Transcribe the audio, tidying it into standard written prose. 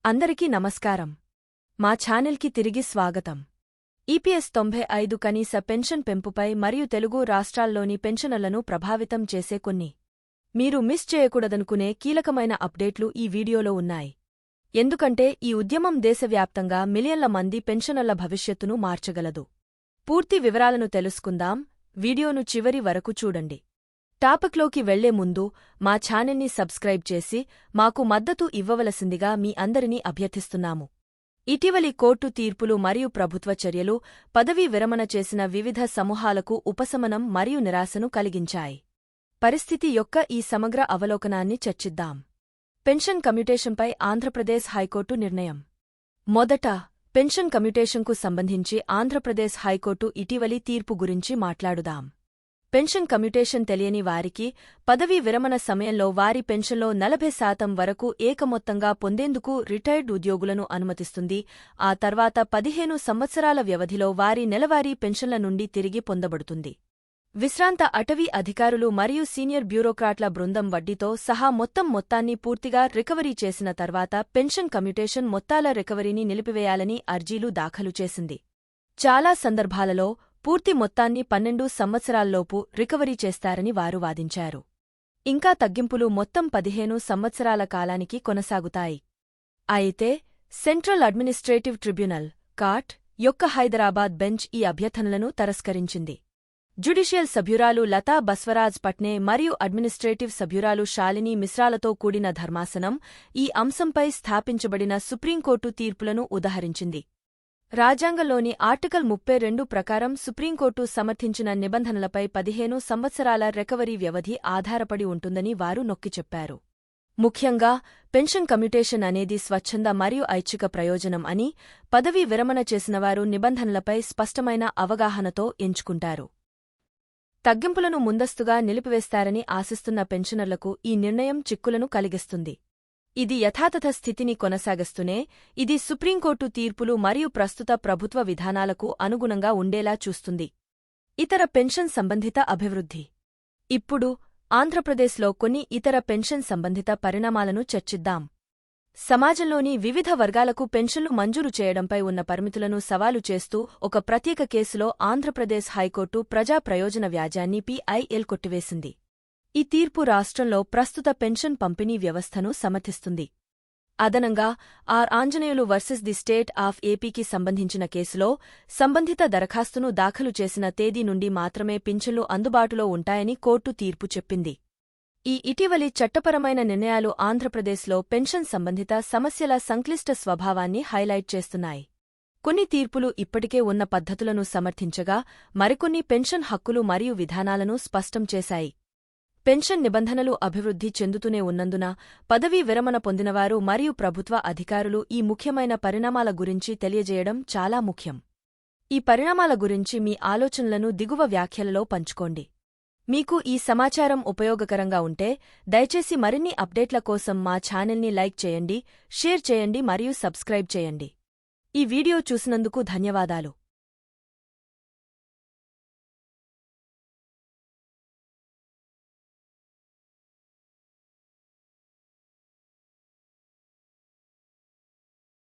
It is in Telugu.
అందరికీ నమస్కారం. మా ఛానల్కి తిరిగి స్వాగతం. ఈపీఎస్ 95 కనీస పెన్షన్ పెంపుపై మరియు తెలుగు రాష్ట్రాల్లోని పెన్షనర్లను ప్రభావితం చేసే కొన్ని మీరు మిస్ చేయకూడదనుకునే కీలకమైన అప్డేట్లు ఈ వీడియోలో ఉన్నాయి. ఎందుకంటే ఈ ఉద్యమం దేశవ్యాప్తంగా మిలియన్ల మంది పెన్షనర్ల భవిష్యత్తును మార్చగలదు. పూర్తి వివరాలను తెలుసుకుందాం. వీడియోను చివరి వరకు చూడండి. టాపిక్లోకి వెళ్లే ముందు మా ఛానల్ని సబ్స్క్రైబ్ చేసి మాకు మద్దతు ఇవ్వవలసిందిగా మీ అందరినీ అభ్యర్థిస్తున్నాము. ఇటీవలి కోర్టు తీర్పులు మరియు ప్రభుత్వ చర్యలు పదవీ విరమణ చేసిన వివిధ సమూహాలకు ఉపశమనం మరియు నిరాశను కలిగించాయి. పరిస్థితి యొక్క ఈ సమగ్ర అవలోకనాన్ని చర్చిద్దాం. పెన్షన్ కమ్యూటేషన్పై ఆంధ్రప్రదేశ్ హైకోర్టు నిర్ణయం. మొదట పెన్షన్ కమ్యూటేషన్కు సంబంధించి ఆంధ్రప్రదేశ్ హైకోర్టు ఇటీవలి తీర్పు గురించి మాట్లాడుదాం. పెన్షన్ కమ్యూటేషన్ తెలియని వారికి పదవీ విరమణ సమయంలో వారి పెన్షన్లో 40% వరకు ఏకమొత్తంగా పొందేందుకు రిటైర్డ్ ఉద్యోగులను అనుమతిస్తుంది. ఆ తర్వాత 15 సంవత్సరాల వ్యవధిలో వారి నెలవారీ పెన్షన్ల నుండి తిరిగి పొందబడుతుంది. విశ్రాంత అటవీ అధికారులు మరియు సీనియర్ బ్యూరోక్రాట్ల బృందం వడ్డీతో సహా మొత్తాన్ని పూర్తిగా రికవరీ చేసిన తర్వాత పెన్షన్ కమ్యూటేషన్ మొత్తాల రికవరీని నిలిపివేయాలని అర్జీలు దాఖలు చేసింది. చాలా సందర్భాలలో పూర్తి మొత్తాన్ని 12 సంవత్సరాల్లోపు రికవరీ చేస్తారని వారు వాదించారు. ఇంకా తగ్గింపులు మొత్తం 15 సంవత్సరాల కాలానికి కొనసాగుతాయి. అయితే సెంట్రల్ అడ్మినిస్ట్రేటివ్ ట్రిబ్యునల్ (కాట్) యొక్క హైదరాబాద్ బెంచ్ ఈ అభ్యర్థనలను తిరస్కరించింది. జ్యుడిషియల్ సభ్యురాలు లతా బస్వరాజ్ పట్నే మరియు అడ్మినిస్ట్రేటివ్ సభ్యురాలు శాలిని మిశ్రాలతో కూడిన ధర్మాసనం ఈ అంశంపై స్థాపించబడిన సుప్రీంకోర్టు తీర్పులను ఉదహరించింది. రాజ్యాంగంలోని ఆర్టికల్ 32 ప్రకారం సుప్రీంకోర్టు సమర్థించిన నిబంధనలపై 15 సంవత్సరాల రికవరీ వ్యవధి ఆధారపడి ఉంటుందని వారు నొక్కిచెప్పారు. ముఖ్యంగా పెన్షన్ కమ్యూటేషన్ అనేది స్వచ్ఛంద మరియు ఐచ్ఛిక ప్రయోజనం అని, పదవీ విరమణ చేసినవారు నిబంధనలపై స్పష్టమైన అవగాహనతో ఎంచుకుంటారు. తగ్గింపులను ముందస్తుగా నిలిపివేస్తారని ఆశిస్తున్న పెన్షనర్లకు ఈ నిర్ణయం చిక్కులను కలిగిస్తుంది. ఇది యథాతథ స్థితిని కొనసాగిస్తూనే ఇది సుప్రీంకోర్టు తీర్పులు మరియు ప్రస్తుత ప్రభుత్వ విధానాలకు అనుగుణంగా ఉండేలా చూస్తుంది. ఇతర పెన్షన్ సంబంధిత అభివృద్ధి. ఇప్పుడు ఆంధ్రప్రదేశ్లో కొన్ని ఇతర పెన్షన్ సంబంధిత పరిణామాలను చర్చిద్దాం. సమాజంలోని వివిధ వర్గాలకు పెన్షన్లు మంజూరు చేయడంపై ఉన్న పరిమితులను సవాలు చేస్తూ ఒక ప్రత్యేక కేసులో ఆంధ్రప్రదేశ్ హైకోర్టు ప్రజా ప్రయోజన వ్యాజ్యాన్ని PIL కొట్టివేసింది. ఈ తీర్పు రాష్ట్రంలో ప్రస్తుత పెన్షన్ పంపిణీ వ్యవస్థను సమర్థిస్తుంది. అదనంగా Anjaneyulu versus the state of ఏపీకి సంబంధించిన కేసులో సంబంధిత దరఖాస్తును దాఖలు చేసిన తేదీ నుండి మాత్రమే పింఛన్లు అందుబాటులో ఉంటాయని కోర్టు తీర్పు చెప్పింది. ఈ ఇటీవలి చట్టపరమైన నిర్ణయాలు ఆంధ్రప్రదేశ్లో పెన్షన్ సంబంధిత సమస్యల సంక్లిష్ట స్వభావాన్ని హైలైట్ చేస్తున్నాయి. కొన్ని తీర్పులు ఇప్పటికే ఉన్న పద్ధతులను సమర్థించగా, మరికొన్ని పెన్షన్ హక్కులు మరియు విధానాలను స్పష్టం చేశాయి. పెన్షన్ నిబంధనలు అభివృద్ధి చెందుతూనే ఉన్నందున పదవీ విరమణ పొందినవారు మరియు ప్రభుత్వ అధికారులు ఈ ముఖ్యమైన పరిణామాల గురించి తెలియజేయడం చాలా ముఖ్యం. ఈ పరిణామాల గురించి మీ ఆలోచనలను దిగువ వ్యాఖ్యలలో పంచుకోండి. మీకు ఈ సమాచారం ఉపయోగకరంగా ఉంటే దయచేసి మరిన్ని అప్డేట్ల కోసం మా ఛానల్ని లైక్ చేయండి, షేర్ చేయండి మరియు సబ్స్క్రైబ్ చేయండి. ఈ వీడియో చూసినందుకు ధన్యవాదాలు.